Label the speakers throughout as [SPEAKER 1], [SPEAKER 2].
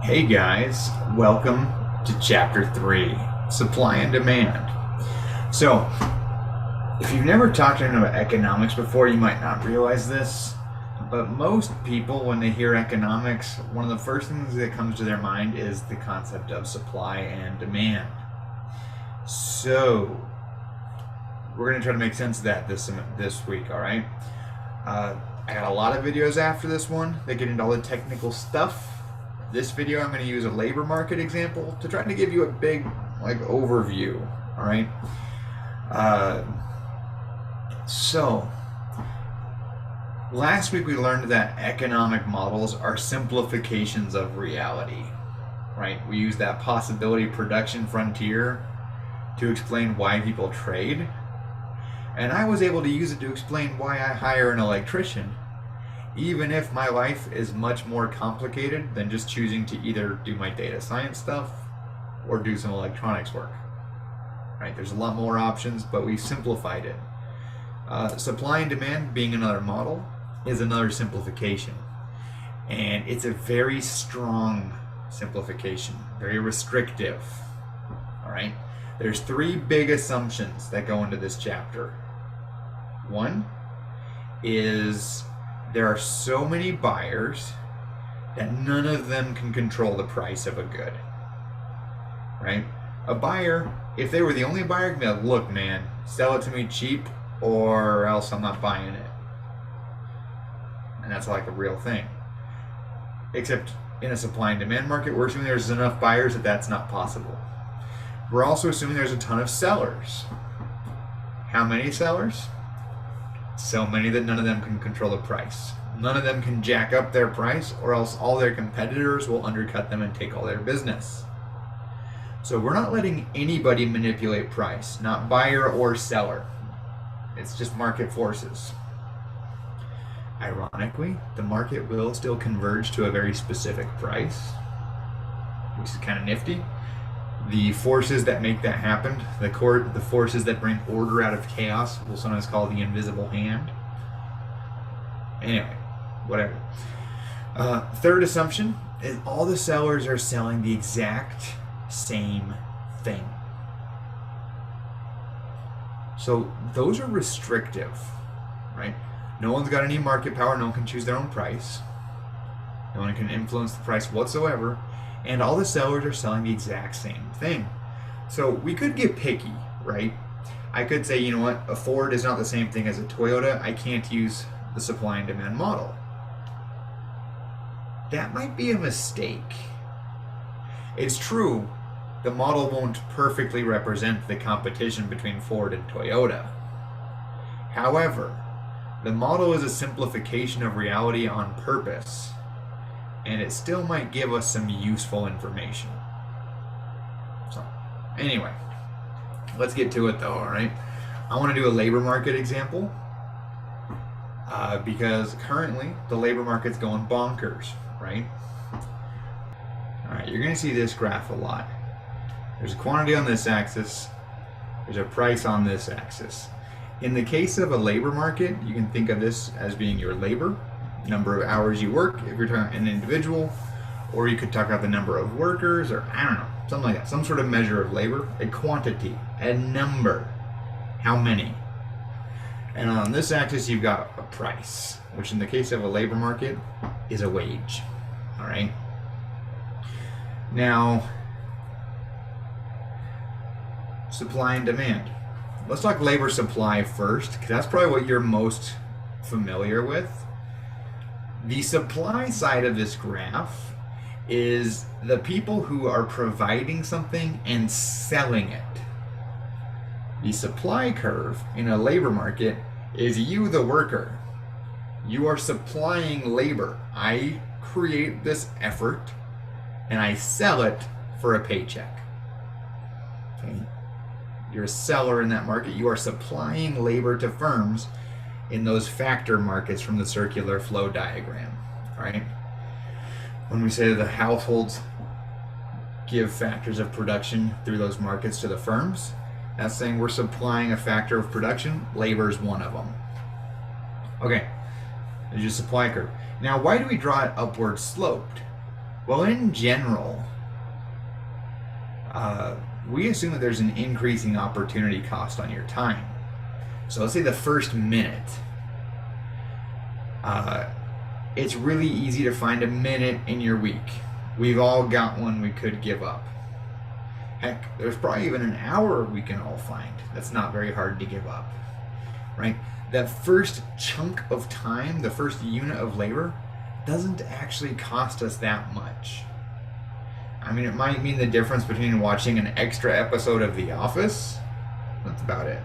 [SPEAKER 1] Hey guys, welcome to Chapter 3, Supply and Demand. So, if you've never talked to anyone about economics before, you might not realize this, but most people, when they hear economics, one of the first things that comes to their mind is the concept of supply and demand. So, we're going to try to make sense of that this week, alright? I got a lot of videos after this one that get into all the technical stuff. This video I'm going to use a labor market example to try to give you a big overview, all right? So last week we learned that economic models are simplifications of reality, right? We use that possibility production frontier to explain why people trade, and I was able to use it to explain why I hire an electrician, even if my life is much more complicated than just choosing to either do my data science stuff or do some electronics work. Right? There's a lot more options, but we simplified it. Supply and demand being another model is another simplification. And it's a very strong simplification, very restrictive. All right? There's three big assumptions that go into this chapter. One is there are so many buyers that none of them can control the price of a good, right? A buyer, if they were the only buyer, could be like, look, man, sell it to me cheap or else I'm not buying it. And that's like a real thing. Except in a supply and demand market, we're assuming there's enough buyers that that's not possible. We're also assuming there's a ton of sellers. How many sellers? So many that none of them can control the price. None of them can jack up their price, or else all their competitors will undercut them and take all their business. So we're not letting anybody manipulate price, not buyer or seller. It's just market forces. Ironically, the market will still converge to a very specific price, which is kind of nifty. The forces that make that happen, the forces that bring order out of chaos, we'll sometimes call the invisible hand. Anyway, whatever. Third assumption is all the sellers are selling the exact same thing. So those are restrictive, right? No one's got any market power, no one can choose their own price. No one can influence the price whatsoever. And all the sellers are selling the exact same thing. So we could get picky, right? I could say, you know what, a Ford is not the same thing as a Toyota. I can't use the supply and demand model. That might be a mistake. It's true, the model won't perfectly represent the competition between Ford and Toyota. However, the model is a simplification of reality on purpose, and it still might give us some useful information. So, anyway, let's get to it though, alright? I want to do a labor market example because currently the labor market's going bonkers, right? Alright, you're going to see this graph a lot. There's a quantity on this axis, there's a price on this axis. In the case of a labor market, you can think of this as being your labor, number of hours you work if you're talking an individual, or you could talk about the number of workers, or I don't know, something like that, some sort of measure of labor, a quantity, a number, how many. And on this axis you've got a price, which in the case of a labor market is a wage. All right. Now, supply and demand. Let's talk labor supply first, because that's probably what you're most familiar with. The supply side of this graph is the people who are providing something and selling it. The supply curve in a labor market is you, the worker. You are supplying labor. I create this effort and I sell it for a paycheck. Okay? You're a seller in that market. You are supplying labor to firms in those factor markets from the circular flow diagram, right? When we say the households give factors of production through those markets to the firms, that's saying we're supplying a factor of production. Labor is one of them. Okay, there's your supply curve. Now, why do we draw it upward sloped? Well, in general, we assume that there's an increasing opportunity cost on your time. So let's say the first minute. It's really easy to find a minute in your week. We've all got one we could give up. Heck, there's probably even an hour we can all find that's not very hard to give up, right? That first chunk of time, the first unit of labor, doesn't actually cost us that much. I mean, it might mean the difference between watching an extra episode of The Office. That's about it.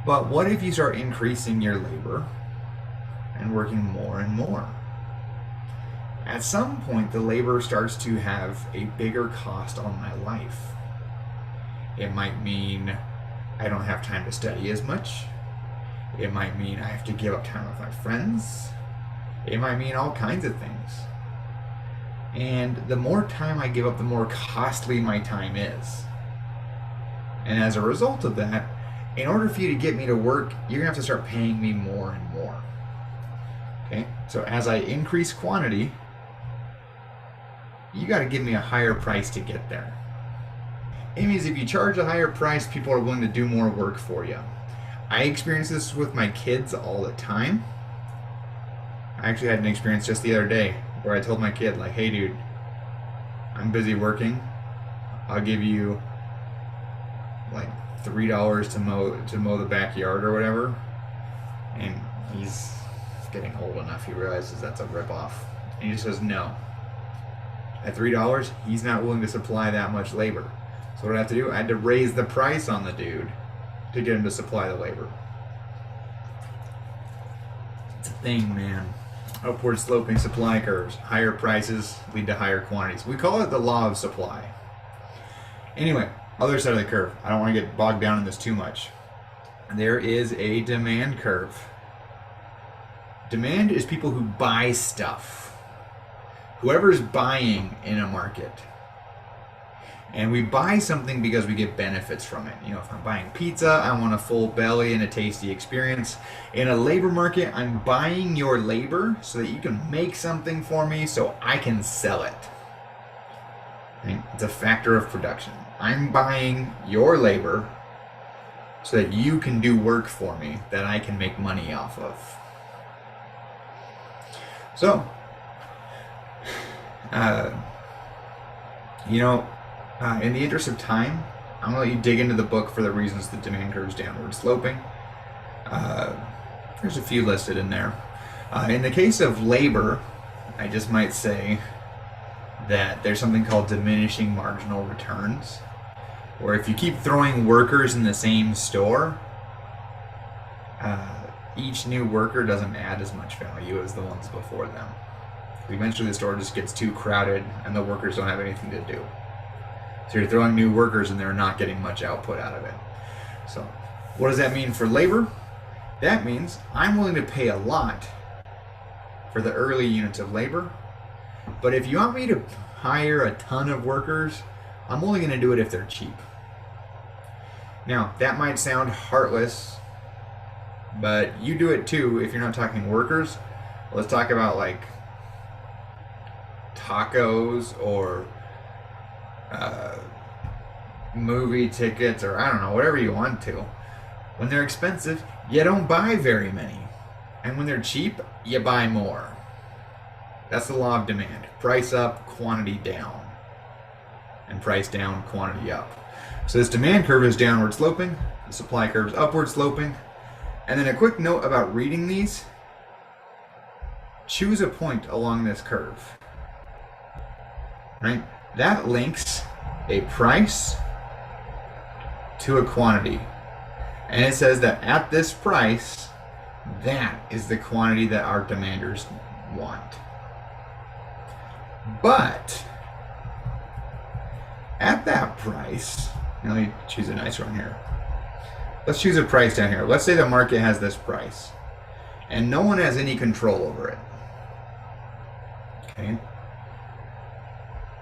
[SPEAKER 1] But what if you start increasing your labor and working more and more? At some point, the labor starts to have a bigger cost on my life. It might mean I don't have time to study as much. It might mean I have to give up time with my friends. It might mean all kinds of things. And the more time I give up, the more costly my time is. And as a result of that, in order for you to get me to work, you're gonna have to start paying me more and more. Okay? So as I increase quantity, you gotta give me a higher price to get there. It means if you charge a higher price, people are willing to do more work for you. I experience this with my kids all the time. I actually had an experience just the other day where I told my kid, like, hey dude, I'm busy working. I'll give you like $3 to mow the backyard or whatever. And he's getting old enough, he realizes that's a ripoff. And he just says no. At $3, he's not willing to supply that much labor. So what did I have to do? I had to raise the price on the dude to get him to supply the labor. It's a thing, man. Upward sloping supply curves. Higher prices lead to higher quantities. We call it the law of supply. Anyway, other side of the curve. I don't want to get bogged down in this too much. There is a demand curve. Demand is people who buy stuff. Whoever's buying in a market. And we buy something because we get benefits from it. You know, if I'm buying pizza, I want a full belly and a tasty experience. In a labor market, I'm buying your labor so that you can make something for me so I can sell it. Okay? It's a factor of production. I'm buying your labor so that you can do work for me that I can make money off of. So, in the interest of time, I'm going to let you dig into the book for the reasons the demand curve is downward sloping. There's a few listed in there. In the case of labor, I just might say that there's something called diminishing marginal returns, where if you keep throwing workers in the same store, each new worker doesn't add as much value as the ones before them. Eventually the store just gets too crowded and the workers don't have anything to do. So you're throwing new workers and they're not getting much output out of it. So what does that mean for labor? That means I'm willing to pay a lot for the early units of labor, but if you want me to hire a ton of workers, I'm only going to do it if they're cheap. Now, that might sound heartless, but you do it too if you're not talking workers. Let's talk about like tacos or movie tickets, or I don't know, whatever you want to. When they're expensive, you don't buy very many. And when they're cheap, you buy more. That's the law of demand. Price up, quantity down. And price down, quantity up. So this demand curve is downward sloping, the supply curve is upward sloping. And then a quick note about reading these. Choose a point along this curve. Right? That links a price to a quantity. And it says that at this price, that is the quantity that our demanders want. But at that price, let me choose a nice one here. Let's choose a price down here. Let's say the market has this price and no one has any control over it. Okay.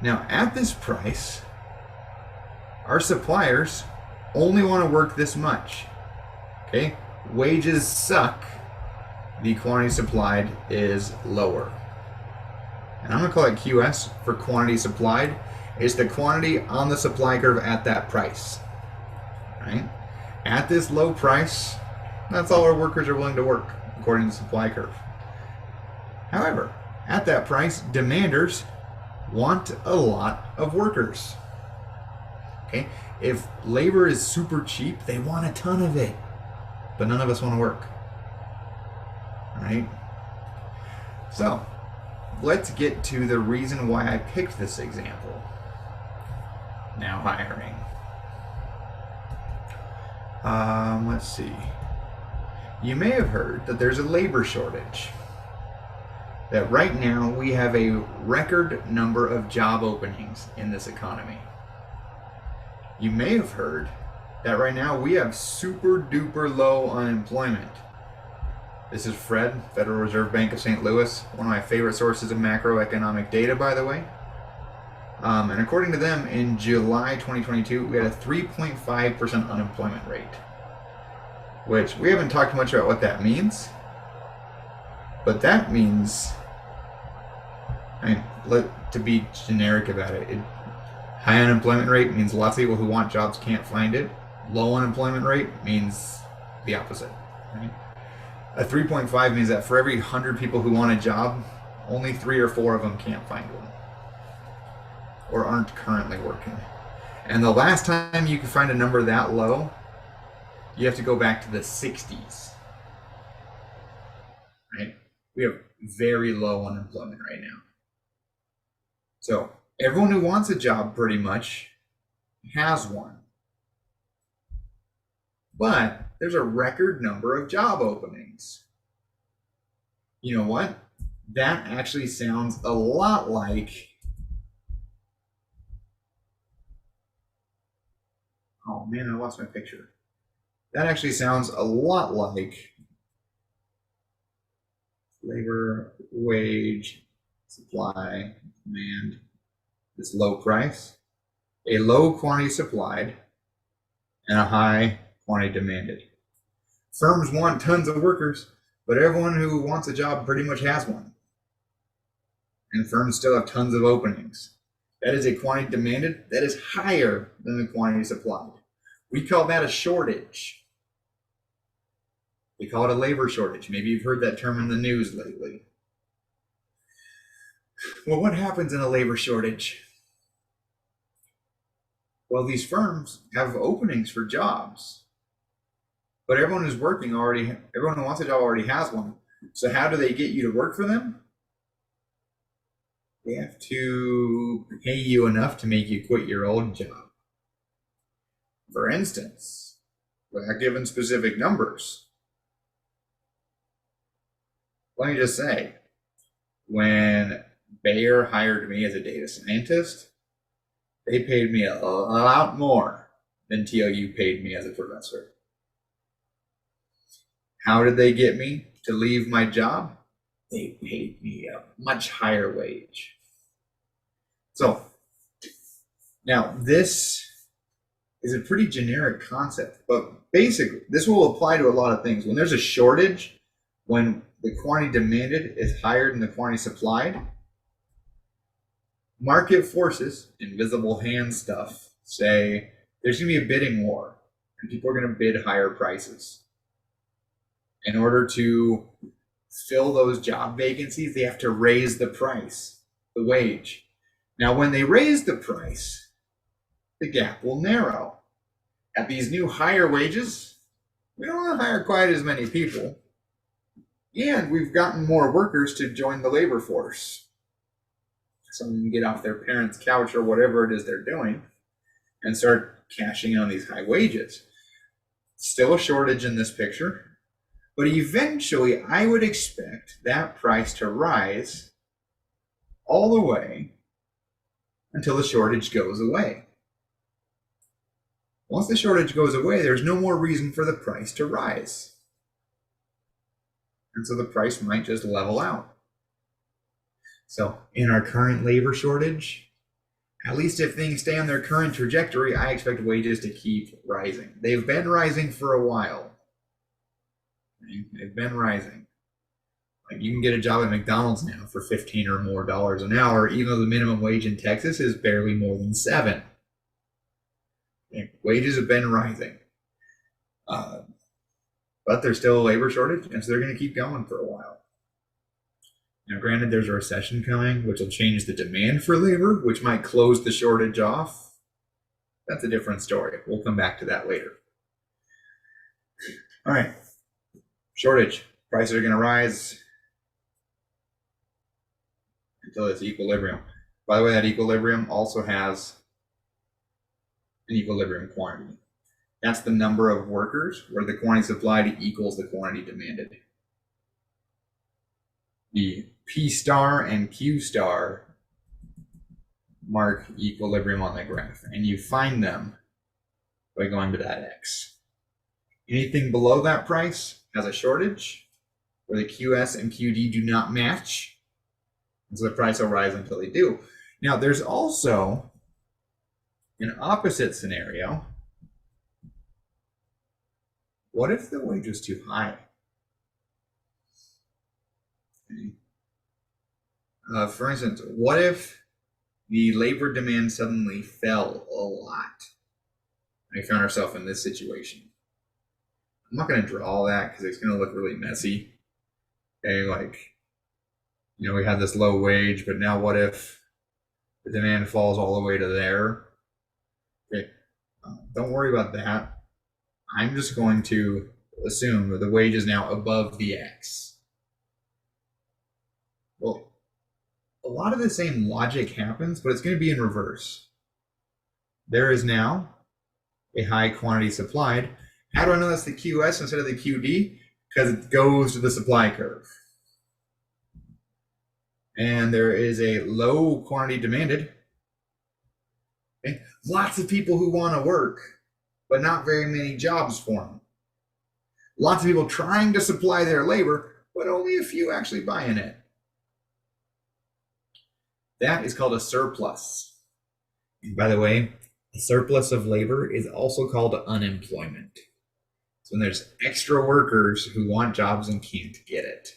[SPEAKER 1] Now at this price, our suppliers only want to work this much. Okay? Wages suck. The quantity supplied is lower. and I'm going to call it QS for quantity supplied. It's the quantity on the supply curve at that price. Right? At this low price, that's all our workers are willing to work according to the supply curve. However, at that price, demanders want a lot of workers. Okay? If labor is super cheap, they want a ton of it. But none of us want to work. Right? So, let's get to the reason why I picked this example. Now hiring. Let's see. You may have heard that there's a labor shortage. That right now we have a record number of job openings in this economy. You may have heard that right now we have super duper low unemployment. This is Fred, Federal Reserve Bank of St. Louis, one of my favorite sources of macroeconomic data, by the way. And according to them, in July 2022, we had a 3.5% unemployment rate, which we haven't talked much about what that means. But that means, to be generic about it, high unemployment rate means lots of people who want jobs can't find it. Low unemployment rate means the opposite. Right? A 3.5 means that for every 100 people who want a job, only 3 or 4 of them can't find one or aren't currently working. And the last time you can find a number that low, you have to go back to the 60s. Right? We have very low unemployment right now. So everyone who wants a job pretty much has one. But there's a record number of job openings. You know what? That actually sounds a lot like, oh man, I lost my picture. That actually sounds a lot like labor, wage, supply, demand, this low price, a low quantity supplied, and a high quantity demanded. Firms want tons of workers, but everyone who wants a job pretty much has one. And firms still have tons of openings. That is a quantity demanded that is higher than the quantity supplied. We call that a shortage. We call it a labor shortage. Maybe you've heard that term in the news lately. Well, what happens in a labor shortage? Well, these firms have openings for jobs, but everyone who's working everyone who wants a job already has one. So how do they get you to work for them? They have to pay you enough to make you quit your old job. For instance, without giving specific numbers, let me just say, when Bayer hired me as a data scientist, they paid me a lot more than TOU paid me as a professor. How did they get me to leave my job? They paid me a much higher wage. So now this is a pretty generic concept, but basically this will apply to a lot of things. When there's a shortage, when the quantity demanded is higher than the quantity supplied, market forces, invisible hand stuff, say there's going to be a bidding war and people are going to bid higher prices. In order to fill those job vacancies, they have to raise the price, the wage. Now, when they raise the price, the gap will narrow. At these new higher wages, we don't want to hire quite as many people. And we've gotten more workers to join the labor force. Someone can get off their parents' couch or whatever it is they're doing and start cashing in on these high wages. Still a shortage in this picture, but eventually I would expect that price to rise all the way until the shortage goes away. Once the shortage goes away, there's no more reason for the price to rise. And so the price might just level out. So in our current labor shortage, at least if things stay on their current trajectory, I expect wages to keep rising. They've been rising for a while. They've been rising. Like you can get a job at McDonald's now for 15 or more dollars an hour, even though the minimum wage in Texas is barely more than 7. And wages have been rising. But there's still a labor shortage, and so they're going to keep going for a while. Now, granted, there's a recession coming, which will change the demand for labor, which might close the shortage off. That's a different story. We'll come back to that later. All right. Shortage. Prices are going to rise until it's equilibrium. By the way, that equilibrium also has an equilibrium quantity. That's the number of workers where the quantity supplied equals the quantity demanded. The P star and Q star mark equilibrium on the graph, and you find them by going to that X. Anything below that price has a shortage where the QS and QD do not match, and so the price will rise until they do. Now, there's also an opposite scenario. What if the wage was too high? For instance, what if the labor demand suddenly fell a lot? We found ourselves in this situation. I'm not going to draw that because it's going to look really messy. Okay, like, we had this low wage, but now what if the demand falls all the way to there? Okay, don't worry about that. I'm just going to assume that the wage is now above the X. Well, a lot of the same logic happens, but it's going to be in reverse. There is now a high quantity supplied. How do I know that's the QS instead of the QD? Because it goes to the supply curve. And there is a low quantity demanded. Okay? Lots of people who want to work, but not very many jobs for them. Lots of people trying to supply their labor, but only a few actually buying it. That is called a surplus. And by the way, a surplus of labor is also called unemployment. It's when there's extra workers who want jobs and can't get it.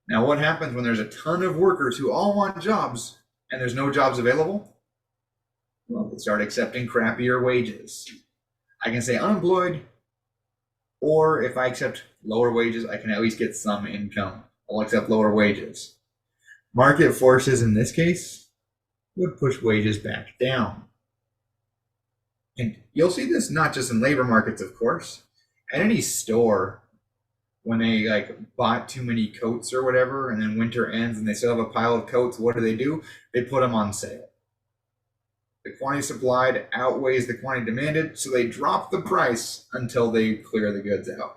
[SPEAKER 1] Now, what happens when there's a ton of workers who all want jobs and there's no jobs available? Well, they start accepting crappier wages. I can say unemployed, or if I accept lower wages, I can at least get some income. I'll accept lower wages. Market forces in this case would push wages back down. And you'll see this not just in labor markets, of course. At any store, when they bought too many coats or whatever, and then winter ends and they still have a pile of coats, what do? They put them on sale. The quantity supplied outweighs the quantity demanded, so they drop the price until they clear the goods out.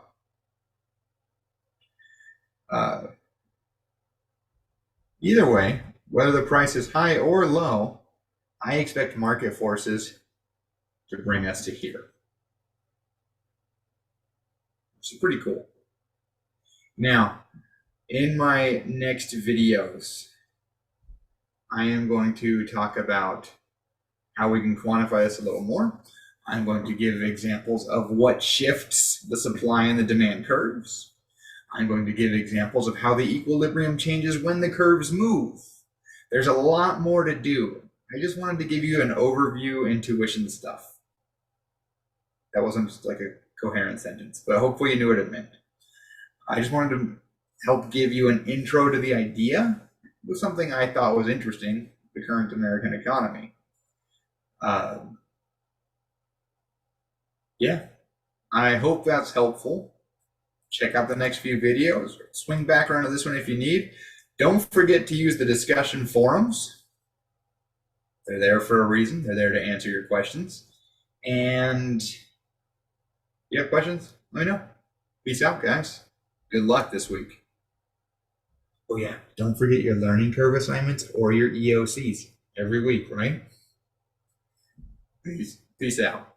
[SPEAKER 1] Either way, whether the price is high or low, I expect market forces to bring us to here. It's pretty cool. Now, in my next videos, I am going to talk about how we can quantify this a little more. I'm going to give examples of what shifts the supply and the demand curves. I'm going to give examples of how the equilibrium changes when the curves move. There's a lot more to do. I just wanted to give you an overview intuition stuff. That wasn't just like a coherent sentence, but hopefully you knew what it meant. I just wanted to help give you an intro to the idea of something I thought was interesting, the current American economy. Yeah, I hope that's helpful. Check out the next few videos. Swing back around to this one if you need. Don't forget to use the discussion forums. They're there for a reason. They're there to answer your questions. And you have questions? Let me know. Peace out, guys. Good luck this week. Oh yeah, don't forget your learning curve assignments or your EOCs every week, right? Peace out.